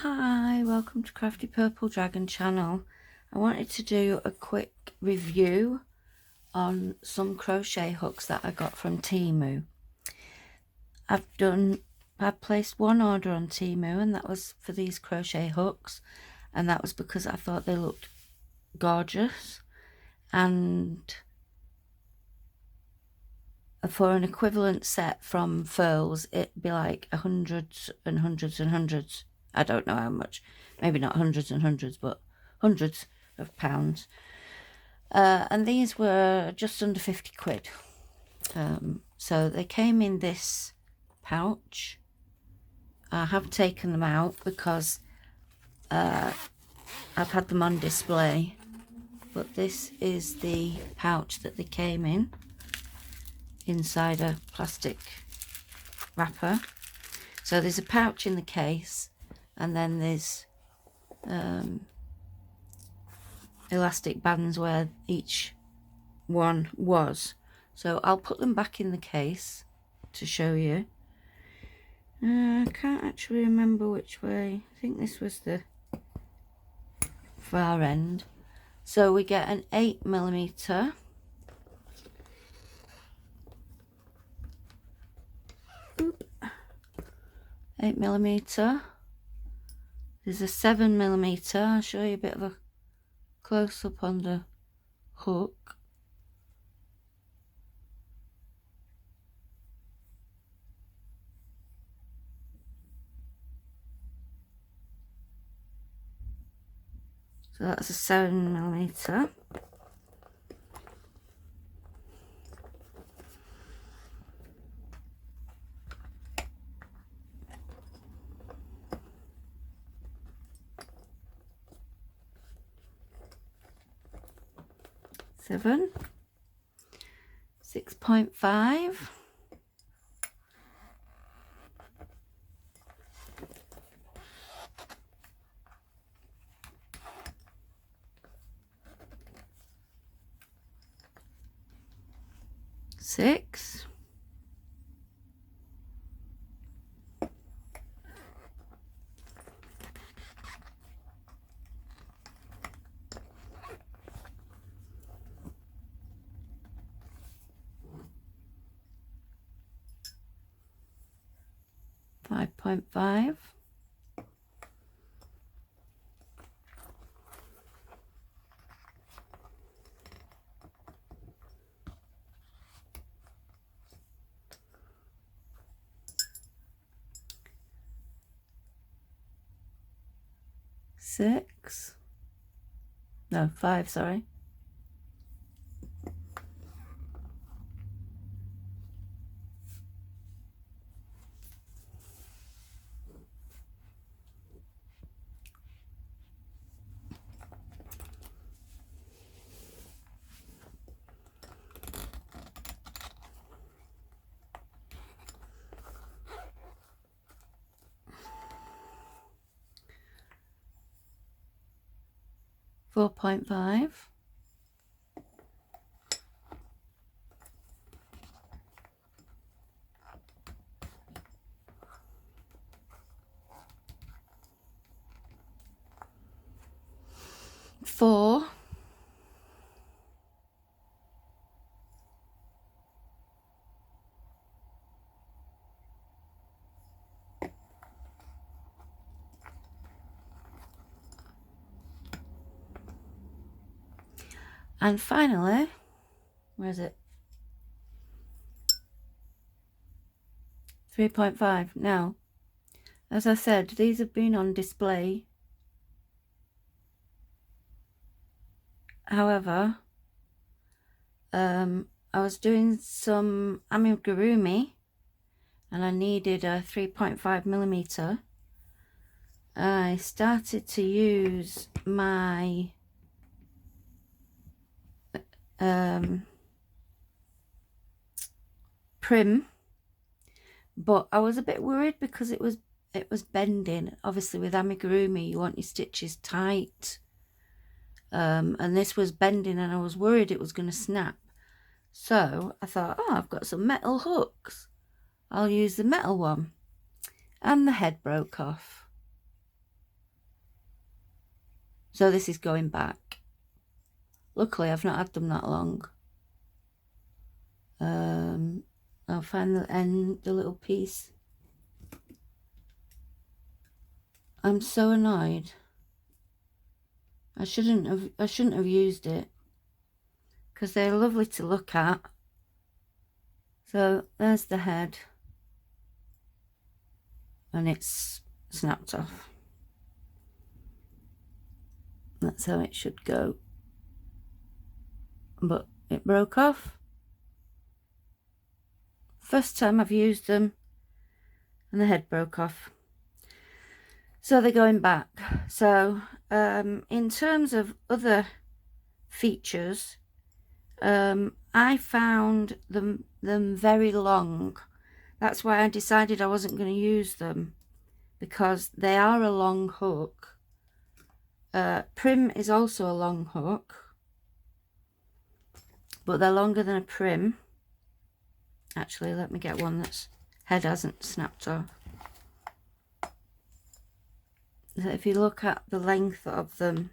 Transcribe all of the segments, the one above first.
Hi, welcome to Crafty Purple Dragon channel. I wanted to do a quick review on some crochet hooks that I got from Temu. I placed one order on Temu, and that was for these crochet hooks, and that was because I thought they looked gorgeous, and for an equivalent set from Furls it'd be like hundreds and hundreds and hundreds. I don't know how much, maybe not hundreds and hundreds, but hundreds of pounds. And these were just under 50 quid. So they came in this pouch. I have taken them out because I've had them on display, but this is the pouch that they came in, inside a plastic wrapper. So there's a pouch in the case, and then there's elastic bands where each one was. So I'll put them back in the case to show you. I can't actually remember which way. I think this was the far end. So we get an 8mm, oop, 8mm. There's a 7mm. I'll show you a bit of a close up on the hook. So that's a 7mm. Seven, 6.5, six, 5.5, 6, no, 5, sorry. 4.5, 4, 'and finally, where is it? 3.5. Now, as I said, these have been on display. However, I was doing some amigurumi and I needed a 3.5mm. I started to use my prim, but I was a bit worried because it was bending. Obviously with amigurumi you want your stitches tight, and this was bending and I was worried it was going to snap. So I thought, oh, I've got some metal hooks, I'll use the metal one, and the head broke off. So this is going back. Luckily, I've not had them that long. I'll find the end, the little piece. I'm so annoyed. I shouldn't have used it, because they're lovely to look at. So there's the head, and it's snapped off. That's how it should go, but it broke off. First time I've used them, and the head broke off. So they're going back. So in terms of other features, I found them very long. That's why I decided I wasn't going to use them, because they are a long hook. Prim is also a long hook, but they're longer than a prim. Actually, let me get one that's head hasn't snapped off. So if you look at the length of them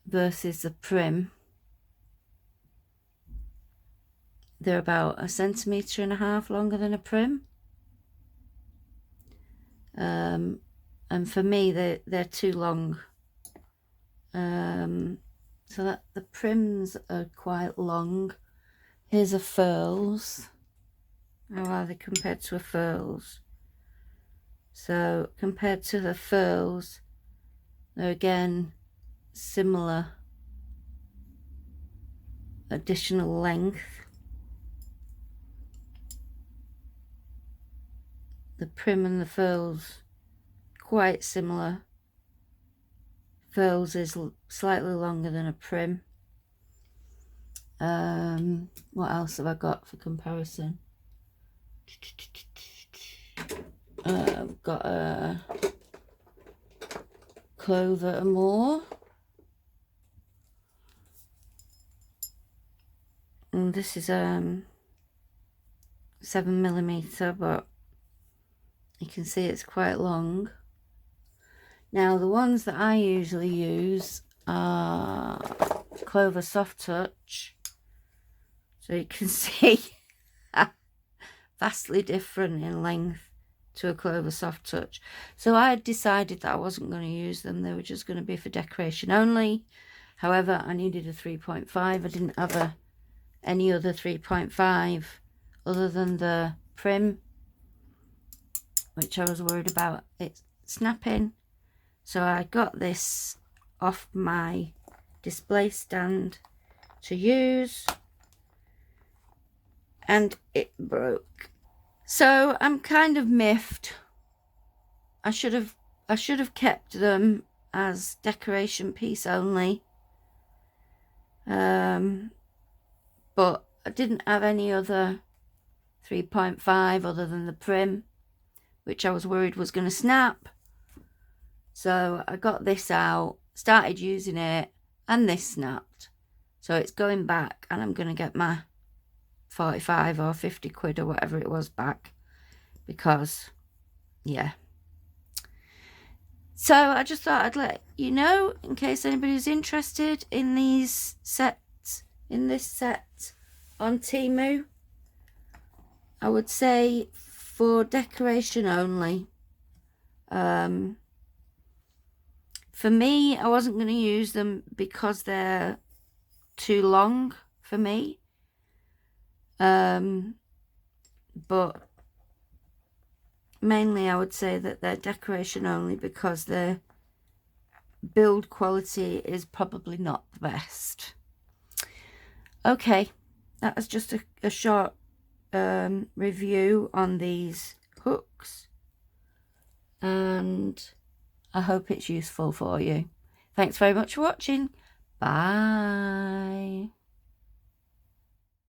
versus the prim, they're about 1.5 centimeters longer than a prim. And for me, they're too long. So that the prims are quite long. Here's a Furls. How are they compared to a Furls? So compared to the Furls, they're again similar additional length. The prim and the Furls quite similar. Furls is slightly longer than a prim. What else have I got for comparison? I've got a Clover More, and this is 7mm, but you can see it's quite long. Now the ones that I usually use are Clover Soft Touch, so you can see vastly different in length to a Clover Soft Touch. So I had decided that I wasn't going to use them. They were just going to be for decoration only. However, I needed a 3.5. I didn't have any other 3.5 other than the prim, which I was worried about it snapping. So I got this off my display stand to use, and it broke. So I'm kind of miffed. I should have kept them as decoration piece only. But I didn't have any other 3.5 other than the prim, which I was worried was going to snap. So I got this out, started using it, and this snapped. So it's going back, and I'm going to get my 45 or 50 quid or whatever it was back, because yeah. So I just thought I'd let you know, in case anybody's interested in these sets, in this set on Temu. I would say for decoration only. For me, I wasn't going to use them because they're too long for me. But mainly I would say that they're decoration only because their build quality is probably not the best. Okay, that was just a short review on these hooks, and I hope it's useful for you. Thanks very much for watching. Bye.